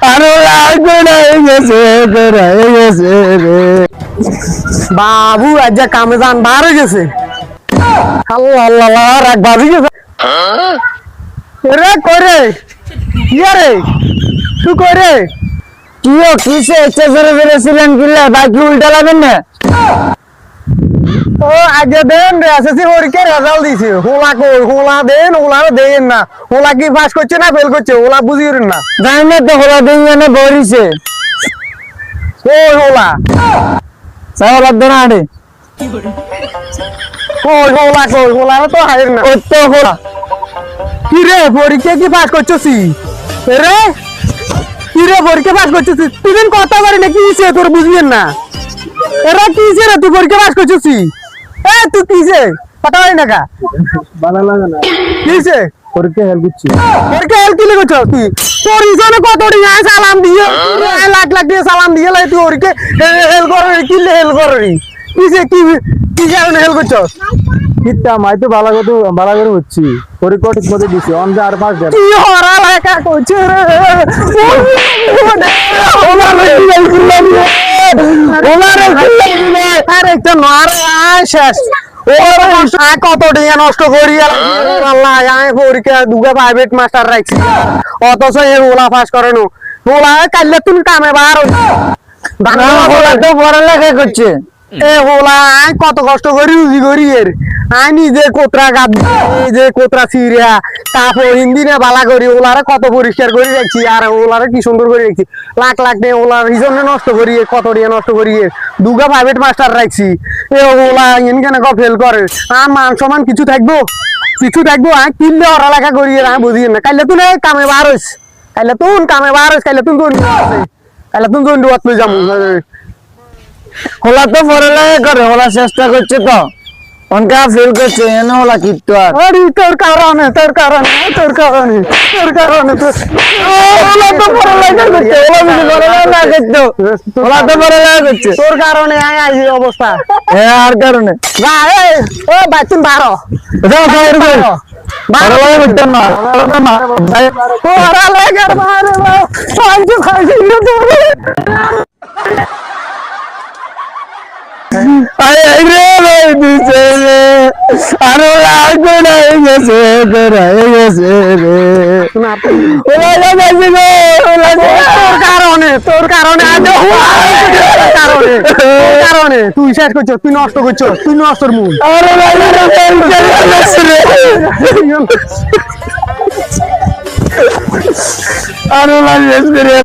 আরো গেছে রে বাবু আজ কামে যান বার হয়ে গেছে আল্লাহ আল্লাহ রাখ বাজি গেছে রে করে কি রে তুই করে কিও কিসে এসে জোরে জোরে ছিলেন কিলে বাইক উল্টা লাগেন না ও আগে দেন রে এসএসসি পরীক্ষার রেজাল্ট দিছে হোলা কই হোলা দেন হোলা দেন না হোলা কি পাস করছে না ফেল করছে হোলা বুঝিরেন না জানি না তো হোলা দেন না বরিছে ওই হোলা সাওলা দনাড়ে কই হোলা তো হাইর না ওই তো হোলা কি রে পরীক্ষা কি পাস করছসি রে কি রে পরীক্ষা পাস করছসি তুই দিন কথা বলি না কি হইছে তোর বুঝবেন না এরা কি হইছে রে তুই পরীক্ষা পাস করছসি এ তুই কি হইছে কথা বলি না কা ভালো লাগে না কি হইছে পরীক্ষা হেল দিচ্ছি পরীক্ষা হেল কি লাগছ তুই তোর ইজনে কত দিন সালাম দিয়ে লাখ লাখ দিয়ে সালাম দিয়ে লাই তুই পরীক্ষা হেল করে কি হেল করে কিসে কি কি কারণে হেল করছস কিতা মাই তো ভালো করে হচ্ছি পরীক্ষা ঠিক মতো দিছি অন যে আর পাস দেন কি হরা লেখা কইছে রে আরে একটা মার শেষ কত টাকা নষ্ট করি আল্লাহ আমি পরীক্ষা দুগা প্রাইভেট মাস্টার রাখছি অথচ এই ওলা পাস করানো ওলা কাইলে তুমি কামে বার তো পড়ালেখা করছে এ হোলা আই কত কষ্ট করি উজি করি এর আই নিজে কোতরা গাদ নিজে কোতরা সিরিয়া তারপর হিন্দিনে বালা করি ওলারে কত পরিষ্কার করে রাখছি আর ওলারে কি সুন্দর করে রাখছি লাখ লাখ টাকা ওলার রিজনে নষ্ট করি কত টাকা নষ্ট করি দুগা প্রাইভেট মাস্টার রাখছি এ ওলা ইনকেন ফেল করে আর মান সমান কিছু থাকবো আই কিনলে ওরা লেখা করি আমি বুঝি না কাইলে তুই কামে বার হইস কাইলে তুই কোন দুয়াত যাবো হোলা তো পড়ালেখা করে হোলা চেষ্টা করছে তো অনকা ফেল করছে এনে হোলা কিত্তো আর আরে তোর কারণে হোলা তো পড়ালেখা করছে তোর কারণে আই আই অবস্থা আর কারণে না ও বাচ্চুন 12 যাও বাইরে পড়ালেখা করতে না পড়ালেখা মারে ফাইজু আরে রে দিছে রে আরো লাগবে গেছে রে ওলা গেছে গো তোর কারণে আজ কারণে তুই শেষ করছিস তুই নষ্ট করছিস তুই নষ্টর মূল আরে